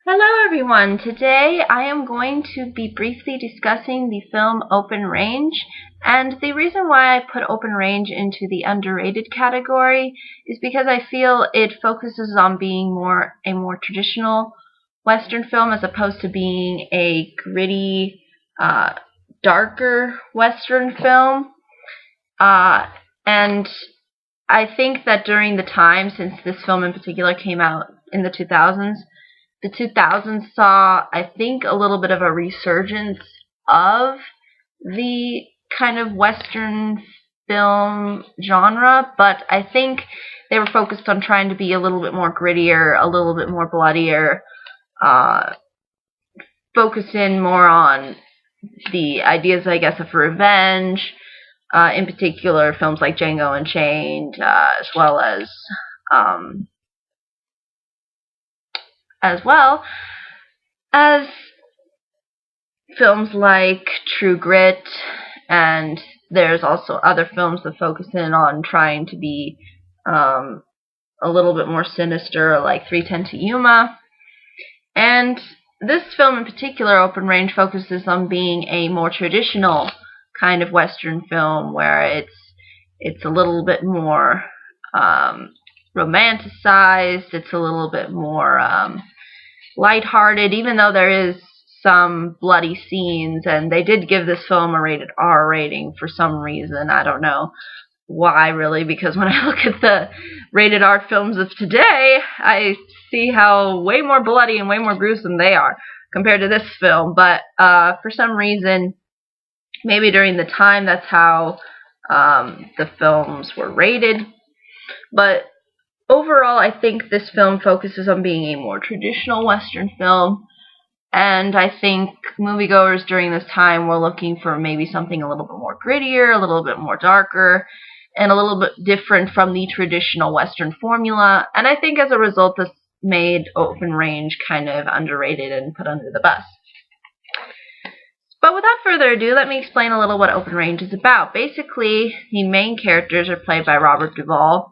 Hello everyone! Today I am going to be briefly discussing the film Open Range, and the reason why I put Open Range into the underrated category is because I feel it focuses on being a more traditional Western film as opposed to being a gritty, uh, darker Western film. Uh, and I think that during the time, since this film in particular came out in the 2000s saw, I think, a little bit of a resurgence of the kind of Western film genre, but I think they were focused on trying to be a little bit more grittier, a little bit more bloodier, uh, focus in more on the ideas, I guess, of revenge, in particular films like Django Unchained, um, as well as films like True Grit, and there's also other films that focus in on trying to be a little bit more sinister, like 3:10 to Yuma. And this film in particular, Open Range, focuses on being a more traditional kind of Western film where it's a little bit more romanticized, it's a little bit more lighthearted, even though there is some bloody scenes, and they did give this film a rated R rating for some reason. I don't know why, really, because when I look at the rated R films of today, I see how way more bloody and way more gruesome they are compared to this film. But for some reason, maybe during the time, that's how the films were rated. But overall, I think this film focuses on being a more traditional Western film, and I think moviegoers during this time were looking for maybe something a little bit more grittier, a little bit more darker, and a little bit different from the traditional Western formula, and I think as a result this made Open Range kind of underrated and put under the bus. But without further ado, let me explain a little what Open Range is about. Basically, the main characters are played by Robert Duvall,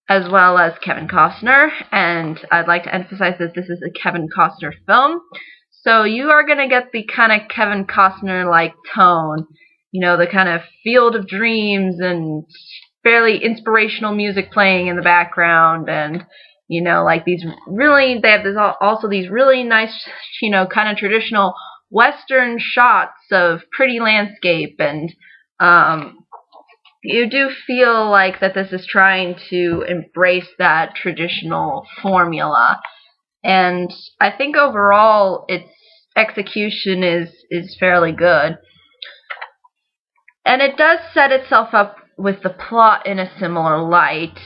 as well as Kevin Costner, and I'd like to emphasize that this is a Kevin Costner film, so you are going to get the kind of Kevin Costner-like tone, the kind of Field of Dreams and fairly inspirational music playing in the background, and like they have also these really nice, kind of traditional Western shots of pretty landscape, and you do feel like that this is trying to embrace that traditional formula, and I think overall its execution is fairly good. And it does set itself up with the plot in a similar light.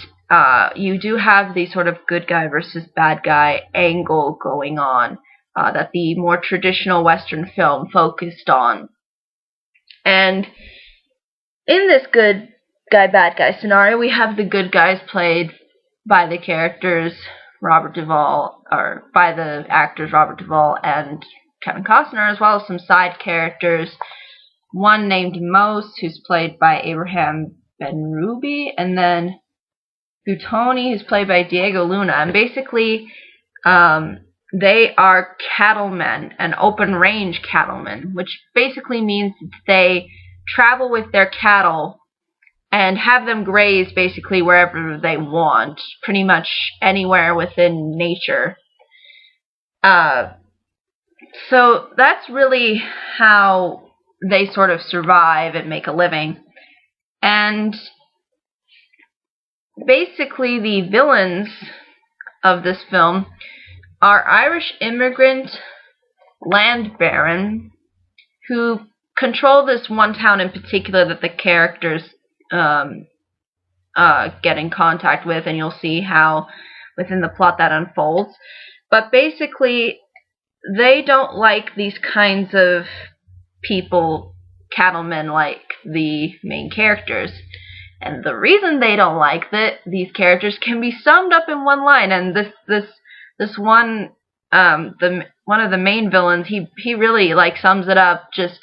You do have the sort of good guy versus bad guy angle going on that the more traditional Western film focused on. And in this good guy, bad guy scenario, we have the good guys played by the characters Robert Duvall, or by the actors Robert Duvall and Kevin Costner, as well as some side characters. One named Mose, who's played by Abraham Benrubi, and then Butoni, who's played by Diego Luna. And basically, they are cattlemen, and open-range cattlemen, which basically means that they travel with their cattle and have them graze basically wherever they want, pretty much anywhere within nature. So that's really how they sort of survive and make a living. And basically the villains of this film are Irish immigrant land baron who control this one town in particular that the characters get in contact with, and you'll see how within the plot that unfolds. But basically, they don't like these kinds of people, cattlemen, like the main characters. And the reason they don't like these characters can be summed up in one line, and this one, one of the main villains, he really sums it up just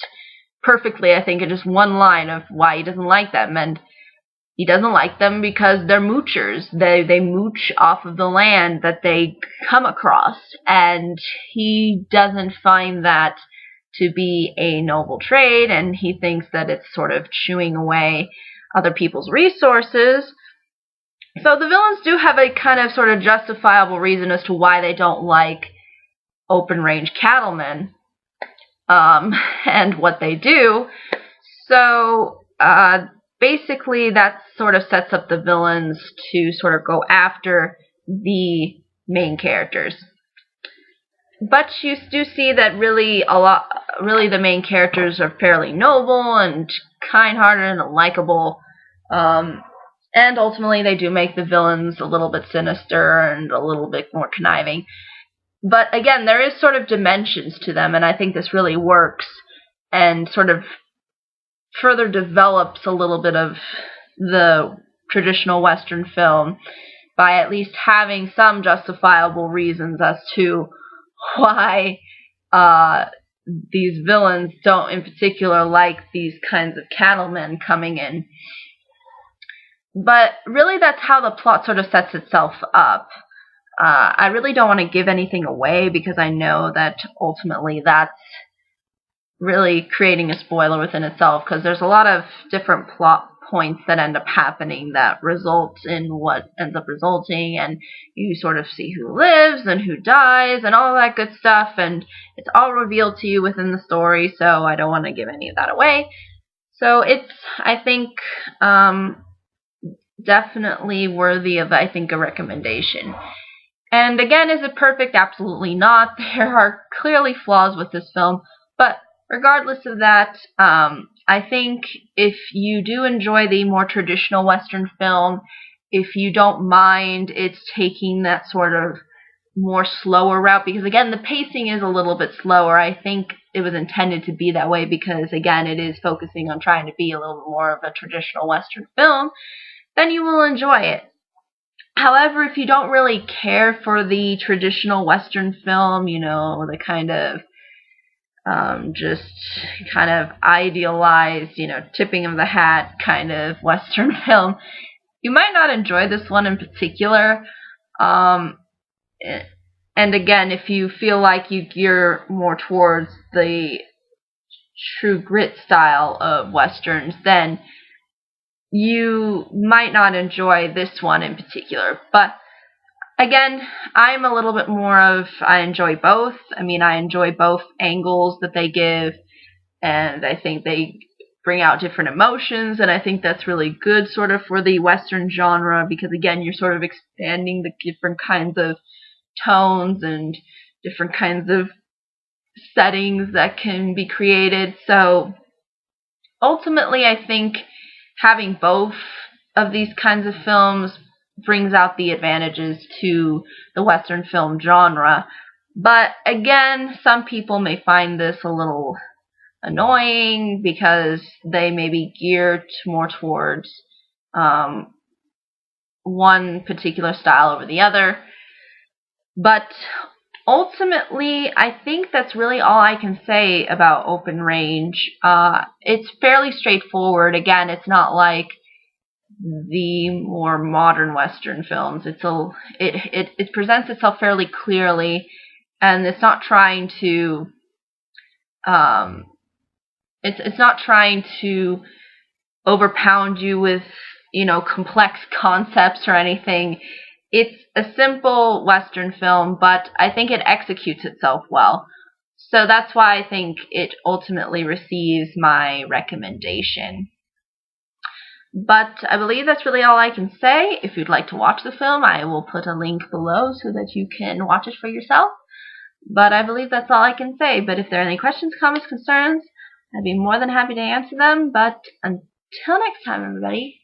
perfectly, I think, in just one line of why he doesn't like them. And He doesn't like them because they're moochers. They mooch off of the land that they come across, and he doesn't find that to be a noble trade, and he thinks that it's sort of chewing away other people's resources. So the villains do have a kind of sort of justifiable reason as to why they don't like open-range cattlemen and what they do. So basically that sort of sets up the villains to sort of go after the main characters. But you do see that really the main characters are fairly noble and kind-hearted and likable. And ultimately they do make the villains a little bit sinister and a little bit more conniving. But again, there is sort of dimensions to them, and I think this really works and sort of further develops a little bit of the traditional Western film by at least having some justifiable reasons as to why these villains don't in particular like these kinds of cattlemen coming in. But really that's how the plot sort of sets itself up. I really don't want to give anything away because I know that ultimately that's really creating a spoiler within itself, because there's a lot of different plot points that end up happening that results in what ends up resulting, and you sort of see who lives and who dies and all that good stuff, and it's all revealed to you within the story, so I don't want to give any of that away. So it's, I think, definitely worthy of, I think, a recommendation. And again, is it perfect? Absolutely not. There are clearly flaws with this film, but regardless of that, I think if you do enjoy the more traditional Western film, if you don't mind it's taking that sort of more slower route, because again, the pacing is a little bit slower. I think it was intended to be that way because, again, it is focusing on trying to be a little bit more of a traditional Western film, then you will enjoy it. However, if you don't really care for the traditional Western film, you know, the kind of just kind of idealized, you know, tipping of the hat kind of Western film, you might not enjoy this one in particular. And again, if you feel like you gear more towards the true grit style of Westerns, then you might not enjoy this one in particular. But again, I'm a little bit more of, I enjoy both. I mean, I enjoy both angles that they give, and I think they bring out different emotions, and I think that's really good sort of for the Western genre, because again, you're sort of expanding the different kinds of tones and different kinds of settings that can be created. So ultimately, I think having both of these kinds of films brings out the advantages to the Western film genre. But again, some people may find this a little annoying because they may be geared more towards one particular style over the other. But ultimately, I think that's really all I can say about Open Range. It's fairly straightforward. Again, it's not like the more modern Western films. It presents itself fairly clearly, and it's not trying to it's not trying to overpound you with, you know, complex concepts or anything. It's a simple Western film, but I think it executes itself well. So that's why I think it ultimately receives my recommendation. But I believe that's really all I can say. If you'd like to watch the film, I will put a link below so that you can watch it for yourself. But I believe that's all I can say. But if there are any questions, comments, concerns, I'd be more than happy to answer them. But until next time, everybody.